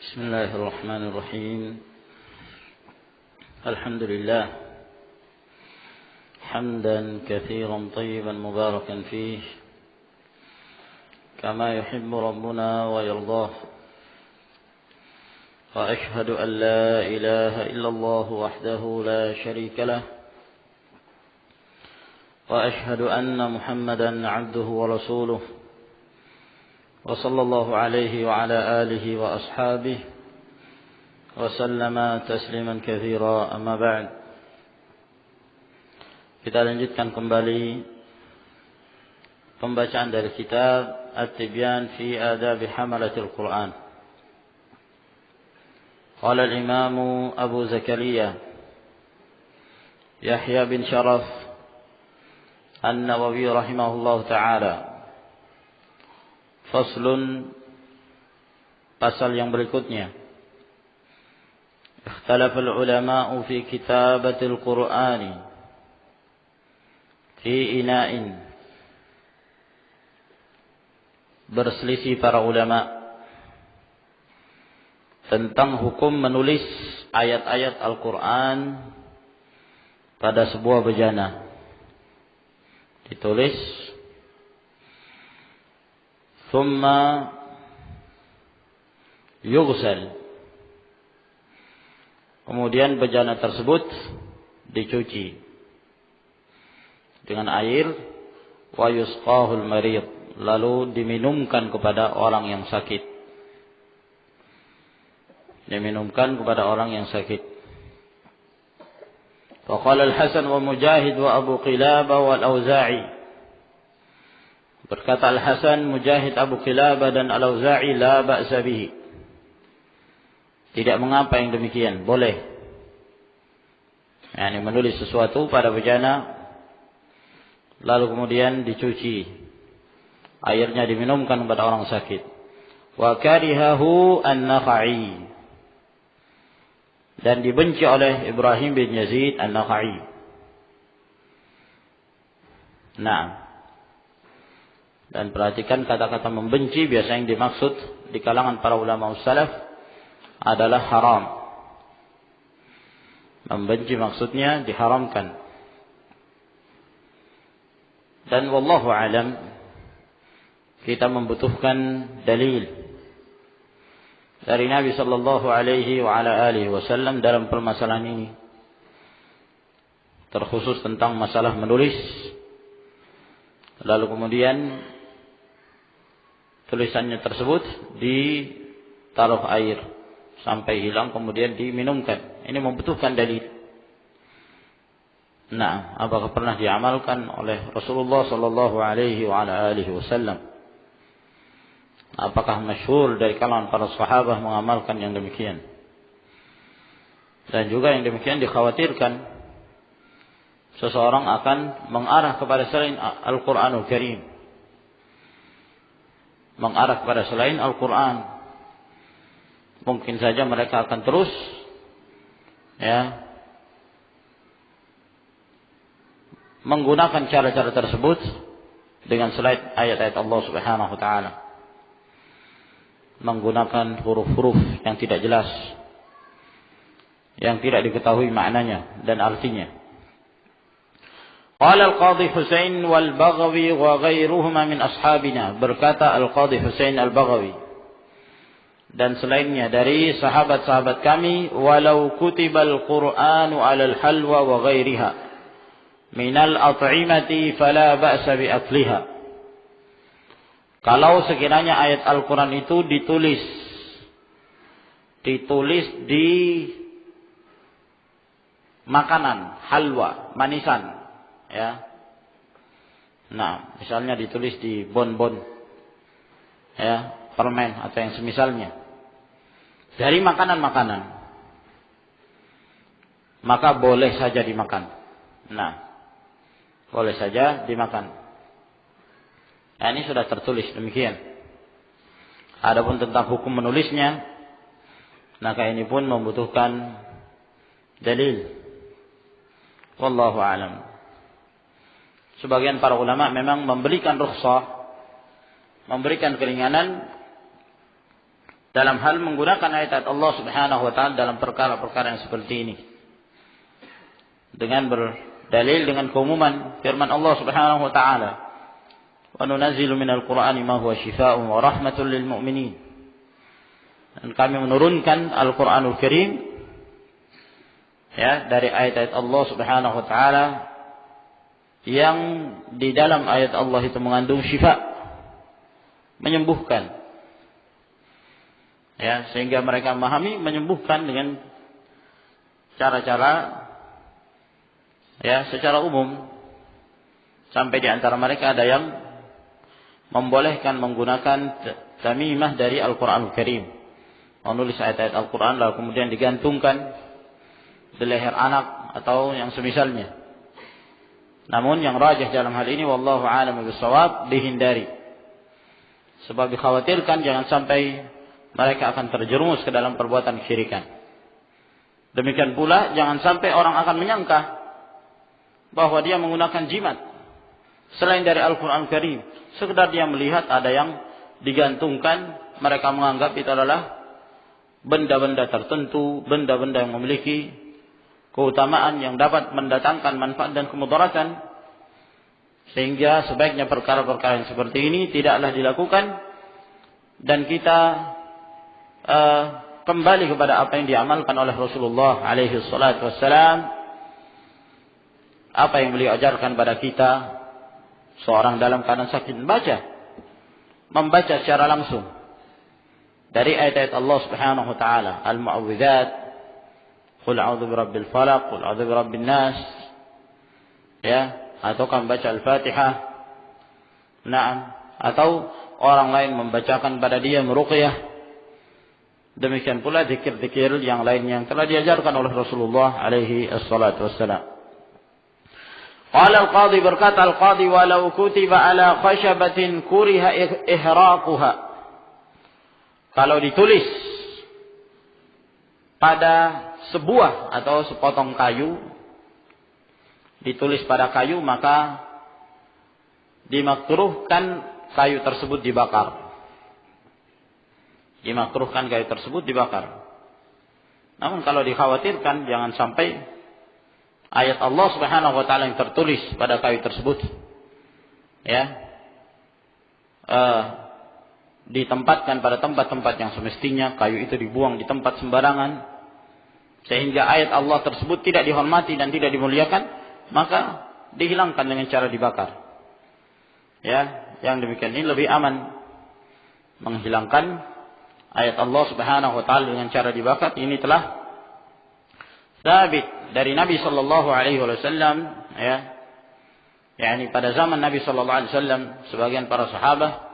بسم الله الرحمن الرحيم. الحمد لله حمدا كثيرا طيبا مباركا فيه كما يحب ربنا ويرضاه، وأشهد أن لا إله إلا الله وحده لا شريك له، وأشهد أن محمدا عبده ورسوله، وصلى الله عليه وعلى آله وأصحابه وسلم تسليما كثيرا. أما بعد. Kita lanjutkan kembali pembacaan dari kitab At-Tibyan fi Adab Hamalatil Quran. Qala al-Imam Abu Zakaria Yahya bin Sharaf An-Nawawi rahimahullah ta'ala. Faslun, pasal yang berikutnya. Ikhtalafal ulama'u fi kitabatil Qur'ani fi ina'in. Berselisih para ulama tentang hukum menulis ayat-ayat Al-Qur'an pada sebuah bejana. Ditulis thumma yughsal, kemudian bejana tersebut dicuci dengan air, wa yusqahul marid, lalu diminumkan kepada orang yang sakit. Diminumkan kepada orang yang sakit. Wa qala al-Hasan wa Mujahid wa Abu Qilabah wal Auza'i. Berkata Al-Hasan, Mujahid, Abu Qilabah dan Al-Auza'i, la ba'sa bihi. Tidak mengapa yang demikian, boleh. Yani menulis sesuatu pada bejana, lalu kemudian dicuci. Airnya diminumkan kepada orang sakit. Wa karihahu An-Nakha'i. Dan dibenci oleh Ibrahim bin Yazid An-Nakha'i. Nah. Dan perhatikan kata-kata membenci, biasa yang dimaksud di kalangan para ulama salaf adalah haram. Membenci maksudnya diharamkan. Dan wallahu alam, kita membutuhkan dalil dari Nabi sallallahu alaihi wa ala alihi wasallam dalam permasalahan ini. Terkhusus tentang masalah menulis. Lalu kemudian tulisannya tersebut ditaruh air sampai hilang, kemudian diminumkan. Ini membutuhkan dalil. Nah, apakah pernah diamalkan oleh Rasulullah sallallahu alaihi wa ala alihi wasallam? Apakah masyhur dari kalangan para sahabat mengamalkan yang demikian? Dan juga yang demikian dikhawatirkan seseorang akan mengarah kepada selain Al-Qur'anul Karim. Mengarah kepada selain Al-Quran. Mungkin saja mereka akan terus menggunakan cara-cara tersebut dengan selain ayat-ayat Allah Subhanahu wa taala. Menggunakan huruf-huruf yang tidak jelas, yang tidak diketahui maknanya dan artinya. Qala al-Qadhi Husain wal Baghawi wa ghairuhuma min ashabina. Berkata al-Qadhi Husain al-Baghawi dan selainnya dari sahabat-sahabat kami, walau kutibal Qur'anu 'alal halwa wa ghairiha minal at'imati fala ba'sa bi akliha. Kalau sekiranya ayat Al-Qur'an itu ditulis di makanan, halwa, manisan. Ya. Nah, misalnya ditulis di bonbon, ya, permen atau yang semisalnya. Dari makanan-makanan, maka boleh saja dimakan. Nah, boleh saja dimakan. Nah, ini sudah tertulis demikian. Adapun tentang hukum menulisnya, maka ini pun membutuhkan dalil. Wallahu a'lam. Sebagian para ulama memang memberikan rukhsah, memberikan keringanan dalam hal menggunakan ayat-ayat Allah Subhanahu wa taala dalam perkara-perkara yang seperti ini. Dengan berdalil dengan keumuman firman Allah Subhanahu wa taala, "Wa nunazzilu minal Qur'ani ma huwa syifaa'un wa rahmatun lil mu'minin." Dan kami menurunkan Al-Qur'anul Karim ya dari ayat-ayat Allah Subhanahu wa taala yang di dalam ayat Allah itu mengandung syifa, menyembuhkan. Ya, sehingga mereka memahami menyembuhkan dengan cara-cara ya secara umum. Sampai di antara mereka ada yang membolehkan menggunakan tamimah dari Al-Qur'anul Karim. Menulis ayat-ayat Al-Qur'an lalu kemudian digantungkan di leher anak atau yang semisalnya. Namun yang rajih dalam hal ini wallahu a'lam bishawab, dihindari. Sebab dikhawatirkan jangan sampai mereka akan terjerumus ke dalam perbuatan kesyirikan. Demikian pula jangan sampai orang akan menyangka bahwa dia menggunakan jimat selain dari Al-Qur'an Karim. Sekedar dia melihat ada yang digantungkan, mereka menganggap itu adalah benda-benda tertentu, benda-benda yang memiliki keutamaan yang dapat mendatangkan manfaat dan kemudaratan. Sehingga sebaiknya perkara-perkara yang seperti ini tidaklah dilakukan, dan kita kembali kepada apa yang diamalkan oleh Rasulullah alaihi salatu wassalam, apa yang beliau ajarkan pada kita. Seorang dalam keadaan sakit membaca secara langsung dari ayat-ayat Allah Subhanahu wa taala, al-mu'awwidzat, qul a'udzu birabbil falaq, qul a'udzu birabbin nas, ya, atau membaca Al-Fatihah. Naam, atau orang lain membacakan pada dia meruqyah. Demikian pula zikir-zikir yang lainnya yang telah diajarkan oleh Rasulullah alaihi assalatu wassalam. Qala al-qadhi, berkata al-qadhi, walau kutiba ala khashabatin kuriha ihraquha. Kalau ditulis pada sebuah atau sepotong kayu, ditulis pada kayu, maka dimakruhkan kayu tersebut dibakar. Dimakruhkan kayu tersebut dibakar. Namun kalau dikhawatirkan jangan sampai ayat Allah Subhanahu wa taala yang tertulis pada kayu tersebut ya ditempatkan pada tempat-tempat yang semestinya, kayu itu dibuang di tempat sembarangan sehingga ayat Allah tersebut tidak dihormati dan tidak dimuliakan, maka dihilangkan dengan cara dibakar. Ya, yang demikian ini lebih aman. Menghilangkan ayat Allah Subhanahu wa taala dengan cara dibakar ini telah sabit dari Nabi sallallahu alaihi wasallam, ya. yakni pada zaman Nabi sallallahu alaihi wasallam sebagian para sahabat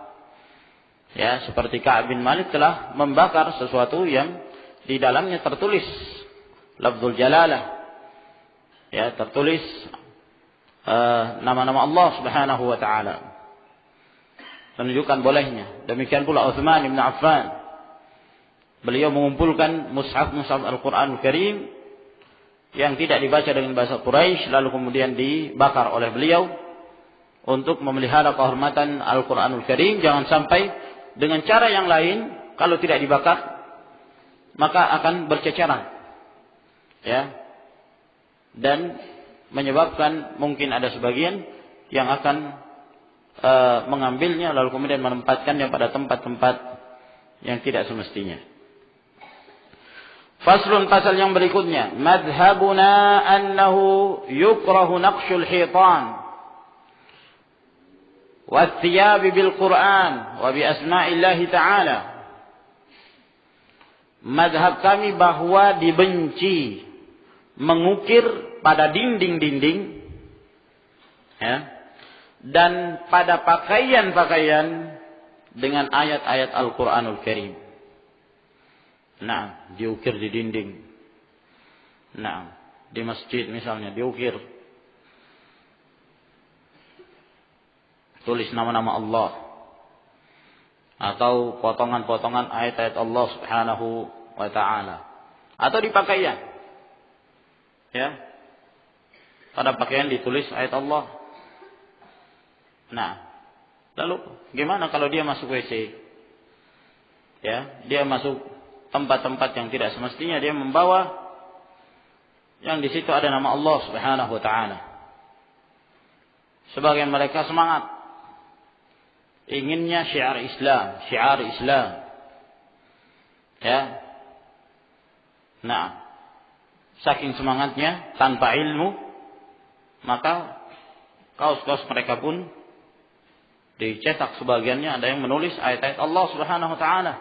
ya seperti Ka'ab bin Malik telah membakar sesuatu yang di dalamnya tertulis lafzul jalalah, ya, tertulis nama-nama Allah Subhanahu wa taala, menunjukkan bolehnya. Demikian pula Utsman bin Affan, beliau mengumpulkan mushaf Al-Qur'anul Karim yang tidak dibaca dengan bahasa Quraisy lalu kemudian dibakar oleh beliau untuk memelihara kehormatan Al-Qur'anul Karim. Jangan sampai dengan cara yang lain kalau tidak dibakar maka akan berceceran, ya, dan menyebabkan mungkin ada sebagian yang akan mengambilnya lalu kemudian menempatkannya pada tempat-tempat yang tidak semestinya. Faslun, pasal yang berikutnya, madhabuna annahu yukrahu naqshul hitan wa thiyab bil Qur'an wa bi asma'illahi ta'ala. Madhab kami bahwa dibenci mengukir pada dinding-dinding, ya, dan pada pakaian-pakaian dengan ayat-ayat Al-Qur'anul Karim. Nah, diukir di dinding. Nah, di masjid misalnya diukir. Tulis nama-nama Allah. Atau potongan-potongan ayat-ayat Allah Subhanahu wa ta'ala. Atau di pakaian. Ya. Pada pakaian ditulis ayat Allah. Nah, lalu gimana kalau dia masuk WC? ya, dia masuk tempat-tempat yang tidak semestinya, dia membawa yang di situ ada nama Allah Subhanahu wa taala. Sebagian mereka semangat inginnya syiar Islam. Ya. Nah, saking semangatnya tanpa ilmu, maka kaos-kaos mereka pun dicetak, sebagiannya ada yang menulis ayat-ayat Allah Subhanahu wa taala.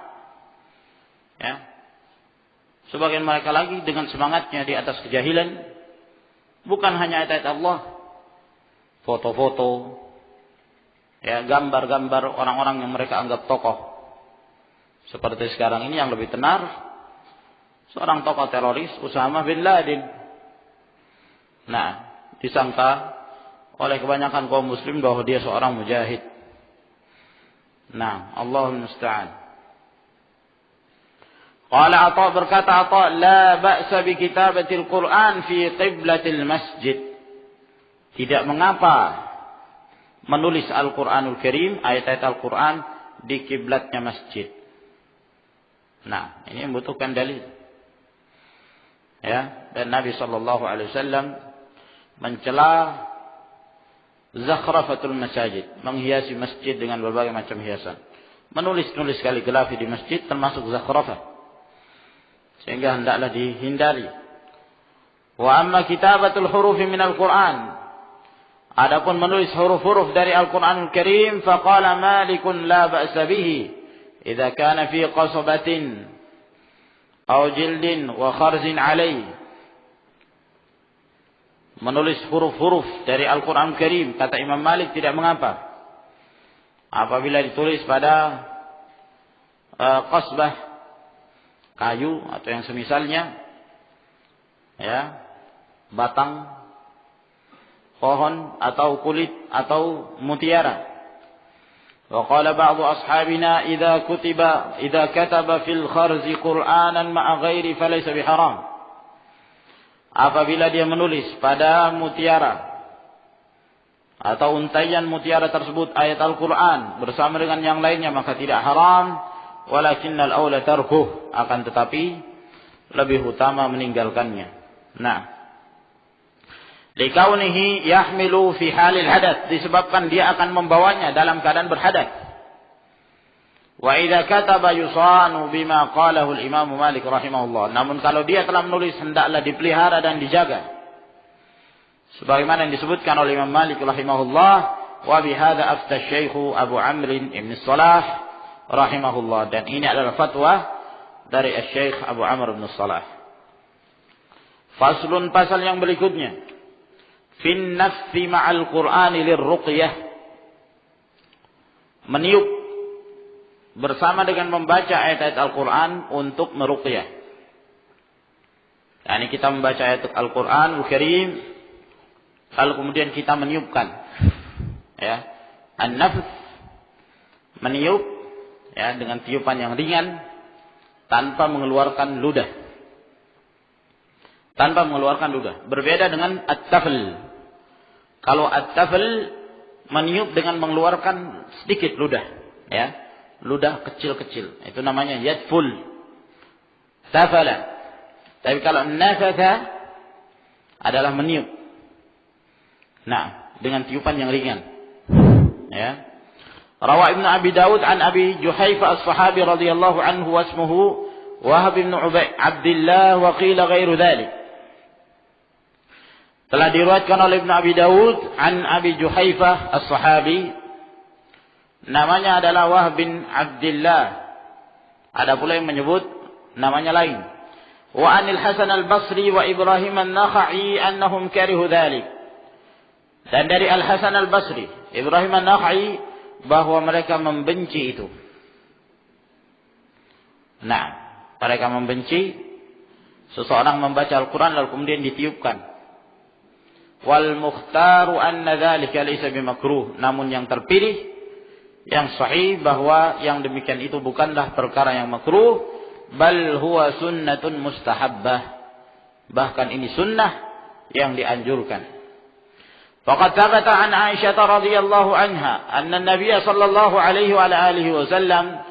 Ya. Sebagian mereka lagi dengan semangatnya di atas kejahilan, bukan hanya ayat-ayat Allah, foto-foto, ya, gambar-gambar orang-orang yang mereka anggap tokoh. Seperti sekarang ini yang lebih tenar, seorang tokoh teroris Usama bin Laden. Nah, disangka oleh kebanyakan kaum muslim bahwa dia seorang mujahid. Nah, Allahul musta'an. Qala Atha, berkata Atha, la ba'sa bi kitabatil Qur'an fi qiblatil masjid. Tidak mengapa menulis Al-Qur'anul Karim, ayat-ayat Al-Qur'an di kiblatnya masjid. Nah, ini membutuhkan dalil. Ya, dan Nabi sallallahu alaihi wasallam mencela zakhrafatul masajid, menghiasi masjid dengan berbagai macam hiasan. Menulis-nulis kaligrafi di masjid termasuk zakhrafah, sehingga hendaklah dihindari. Wa amma kitabatul hurufi minal Qur'an, adapun menulis huruf-huruf dari Al-Qur'anul Karim, faqala Malikun la ba'sa bihi idza kana fi qasabatin aw jildin wa kharzin alayhi. Menulis huruf-huruf dari Al-Qur'anul Karim, kata Imam Malik, tidak mengapa apabila ditulis pada qasbah, kayu atau yang semisalnya, ya, batang pohon atau kulit atau mutiara. Wa qala ba'du ashabina idza kataba fil kharzi Qur'anan ma'a ghairi falaysa biharam. Apabila dia menulis pada mutiara atau untaian mutiara tersebut ayat Al-Qur'an bersama dengan yang lainnya, maka tidak haram. Walakinnal aula tarkuh, akan tetapi lebih utama meninggalkannya. Nah, likaunihi yahmilu fi halil hadath, disebabkan dia akan membawanya dalam keadaan berhadas. Wa idza kataba yusanu bima qalahu al-Imam Malik rahimahullah. Namun kalau dia telah menulis, hendaklah dipelihara dan dijaga, sebagaimana yang disebutkan oleh Imam Malik rahimahullah. Wa bihadza afta Syekh Abu Amr ibn Salah rahimahullah, dan ini adalah fatwa dari Syekh Abu Amr bin Salah. Faslun, pasal yang berikutnya, fin nafsi ma'al Qur'ani lirruqyah, meniup bersama dengan membaca ayat-ayat Al-Qur'an untuk meruqyah. Yani kita membaca ayat Al-Qur'anul Karim, lalu kemudian kita meniupkan, ya, an-nafs, meniup, ya, dengan tiupan yang ringan tanpa mengeluarkan ludah. Berbeda dengan at-tafl. Kalau at-tafl meniup dengan mengeluarkan sedikit ludah, ya, ludah kecil-kecil, itu namanya yadful, tafala. Tapi kalau nafatha adalah meniup, nah, dengan tiupan yang ringan, ya. Rawa Ibnu Abi Dawud an Abi Juhayfa as-Sahabi radhiyallahu anhu wasmuhu Wahab bin Abdullah wa qila ghairu dzalik. Telah diriwayatkan oleh Ibnu Abi Dawud an Abi Juhayfa as-Sahabi, namanya adalah Wahab bin Abdullah. Ada pula yang menyebut namanya lain. Wa anil Hasan al-Basri wa Ibrahim an-Nakhai annahum karihu dzalik. Dan dari Al-Hasan al-Basri, Ibrahim an-Nakhai, bahwa mereka membenci itu. Nah, mereka membenci seseorang membaca Al-Quran lalu kemudian ditiupkan. Wal mukhtaru anna dzalika laysa bimakruh. Namun yang terpilih, yang sahih, bahwa yang demikian itu bukanlah perkara yang makruh, bal huwa sunnatun mustahabbah. Bahkan ini sunnah yang dianjurkan. Faqad thabata an Aisyah radhiyallahu anha anna an-nabiy sallallahu alaihi wa alihi wasallam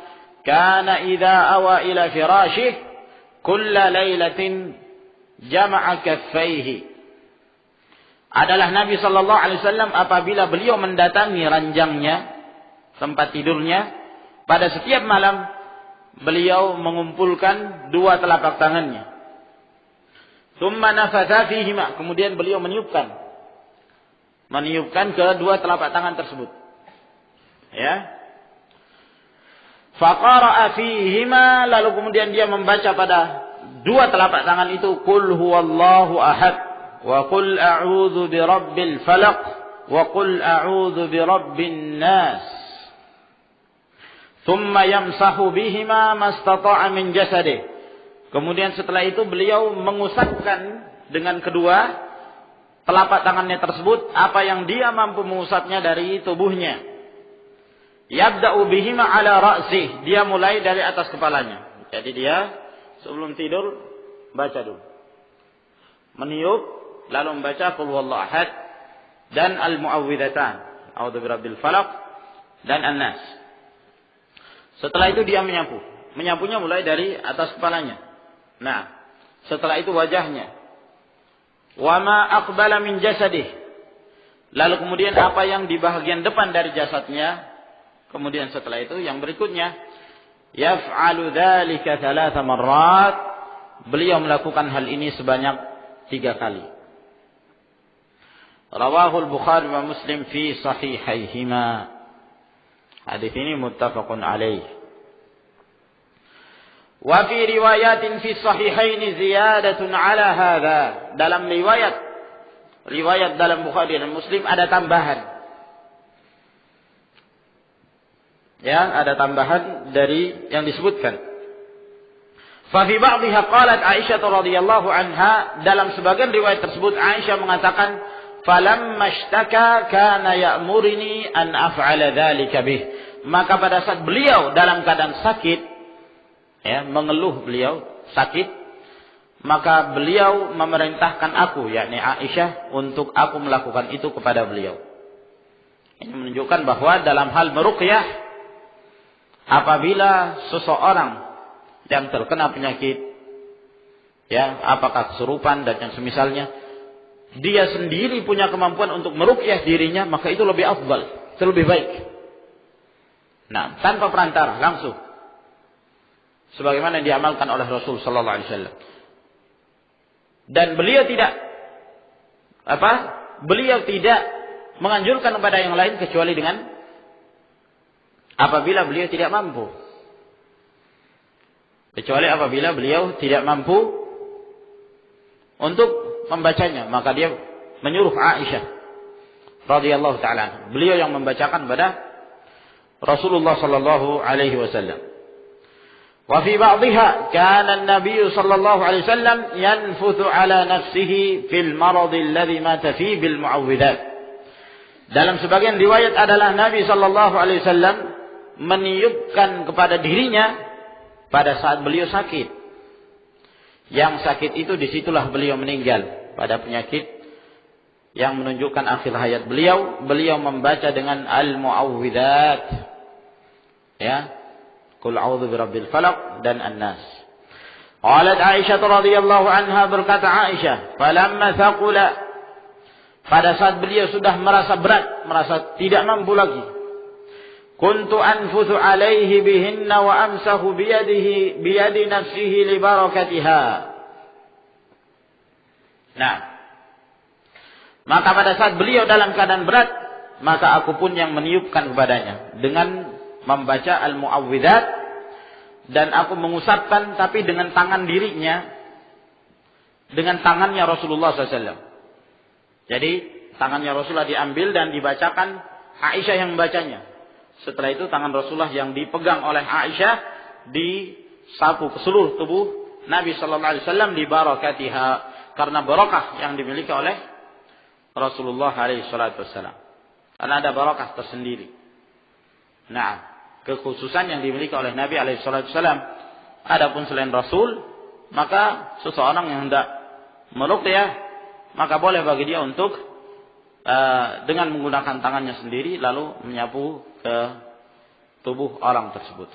kana idza awa ila firashih kulla lailatin jama'a kaffaihi. Adalah Nabi sallallahu alaihi wasallam apabila beliau mendatangi ranjangnya, tempat tidurnya, pada setiap malam beliau mengumpulkan dua telapak tangannya. Tsumma nafatha fihima, kemudian beliau meniupkan kedua telapak tangan tersebut. Ya. Faqara'a fihima, lalu kemudian dia membaca pada dua telapak tangan itu qul huwallahu ahad wa qul a'udzu birabbil falaq wa qul a'udzu birabbin nas. Tsumma yamsahu bihima mastata'a min jasadihi. Kemudian setelah itu beliau mengusapkan dengan kedua telapak tangannya tersebut apa yang dia mampu mengusapnya dari tubuhnya. Yabda'u bihima ala ra'sih, dia mulai dari atas kepalanya. Jadi dia sebelum tidur baca dulu. Meniup lalu membaca qul huwallahu ahad dan al-mu'awwidhatan, a'udzu birabbil falaq dan an-nas. Setelah itu dia menyapu. Menyapunya mulai dari atas kepalanya. Nah, setelah itu wajahnya. Wa ma aqbala min jasadih. Lalu kemudian apa yang di bahagian depan dari jasadnya. Kemudian setelah itu yang berikutnya, yaf'alu dzalika 3 marrat. Beliau melakukan hal ini sebanyak 3 kali. Rawahul Bukhari wa Muslim fi sahihaihima. Hadis ini muttafaqun alaih. Wa fi riwayatin fi sahihaini ziyadatun ala hadza. Dalam riwayat dalam Bukhari dan Muslim ada tambahan. Ya, ada tambahan dari yang disebutkan. Fa fi ba'dihha qalat Aisyah radhiyallahu anha, dalam sebagian riwayat tersebut Aisyah mengatakan, "Falamma ishtaka kana ya'muruni an af'ala dzalika bih." Maka pada saat beliau dalam keadaan sakit, ya, mengeluh beliau sakit, maka beliau memerintahkan aku, yakni Aisyah, untuk aku melakukan itu kepada beliau. Ini menunjukkan bahwa dalam hal meruqyah, apabila seseorang yang terkena penyakit, ya, apakah kesurupan dan yang semisalnya, dia sendiri punya kemampuan untuk meruqyah dirinya, maka itu lebih afdal, itu lebih baik. Nah, tanpa perantara, langsung. Sebagaimana yang diamalkan oleh Rasul sallallahu alaihi wasallam. Dan beliau tidak menganjurkan kepada yang lain kecuali dengan apabila beliau tidak mampu. Kecuali apabila beliau tidak mampu untuk membacanya, maka dia menyuruh Aisyah radhiyallahu taala. Beliau yang membacakan kepada Rasulullah sallallahu alaihi wasallam. Wa fi ba'dihha kana an-nabiy sallallahu alaihi wasallam yanfuthu ala nafsihi fil marad alladhi mata fihi bil mu'awwidhat. Dalam sebagian riwayat adalah Nabi sallallahu alaihi wasallam meniupkan kepada dirinya pada saat beliau sakit. Yang sakit itu disitulah beliau meninggal pada penyakit yang menunjukkan akhir hayat beliau. Beliau membaca dengan al-mu'awwidhat. Ya. Qul a'udzu birabbil falaq dan an-nas. Qalat Aisyah radhiyallahu anha, berkata Aisyah, falamma thaqula, pada saat beliau sudah merasa berat, merasa tidak mampu lagi, kuntu anfuthu alaihi bihinna wa amsahu biyadi nafsihi li barakatiha. Nah, maka pada saat beliau dalam keadaan berat, maka aku pun yang meniupkan kepadanya dengan membaca al-mu'awwidhat, dan aku mengusapkan tapi dengan tangan dirinya, dengan tangannya Rasulullah SAW. Jadi tangannya Rasulullah diambil dan dibacakan, Aisyah yang membacanya. Setelah itu tangan Rasulullah yang dipegang oleh Aisyah disapu ke seluruh tubuh Nabi sallallahu alaihi wasallam di barakatiha, karena barakah yang dimiliki oleh Rasulullah alaihi salatu wasallam. Karena ada barakah tersendiri. Nah, kekhususan yang dimiliki oleh Nabi alaihi salatu wasallam. Adapun selain Rasul, maka seseorang yang hendak meruqyah, maka boleh bagi dia untuk dengan menggunakan tangannya sendiri lalu menyapu ke tubuh orang tersebut.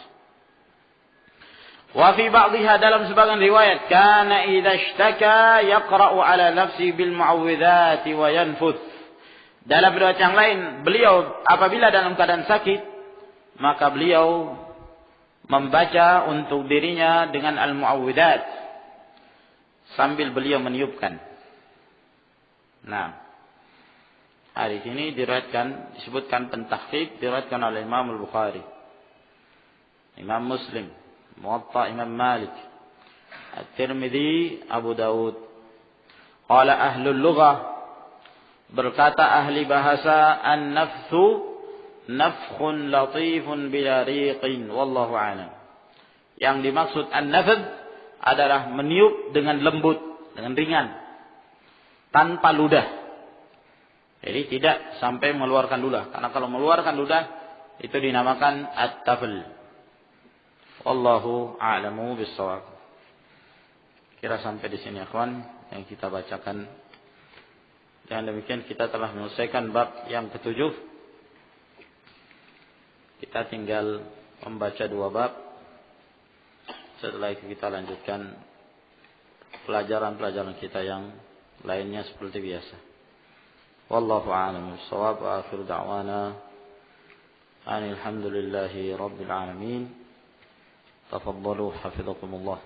Wa fi ba'dihha, dalam sebagian riwayat, kana idza ishtaka yaqra'u ala nafsi bil mu'awwidzati wa yanfuth. Dalam riwayat yang lain, beliau apabila dalam keadaan sakit, maka beliau membaca untuk dirinya dengan al-mu'awwidzat sambil beliau meniupkan. Nah, hadis ini disebutkan pentahqiq, diriwayatkan oleh Imam Al-Bukhari, Imam Muslim, Muwatta Imam Malik, At-Tirmidzi, Abu Dawud. Qala ahlul lughah, berkata ahli bahasa, an-nafthu nafkhun latifun bila riqin, wallahu a'lam. Yang dimaksud an-nafth adalah meniup dengan lembut, dengan ringan, tanpa ludah. Jadi tidak sampai mengeluarkan ludah, karena kalau mengeluarkan ludah itu dinamakan at-tafl. Wallahu a'lamu bis-shawab. Kira sampai di sini akhwan yang kita bacakan. Dengan demikian kita telah menyelesaikan bab yang ketujuh. Kita tinggal membaca 2 bab. Setelah itu kita lanjutkan pelajaran-pelajaran kita yang lainnya seperti biasa. Wallahu a'lam bis-shawab wa akhiru da'wana alhamdulillahi rabbil alamin. Tafaddalu hafizakumullah.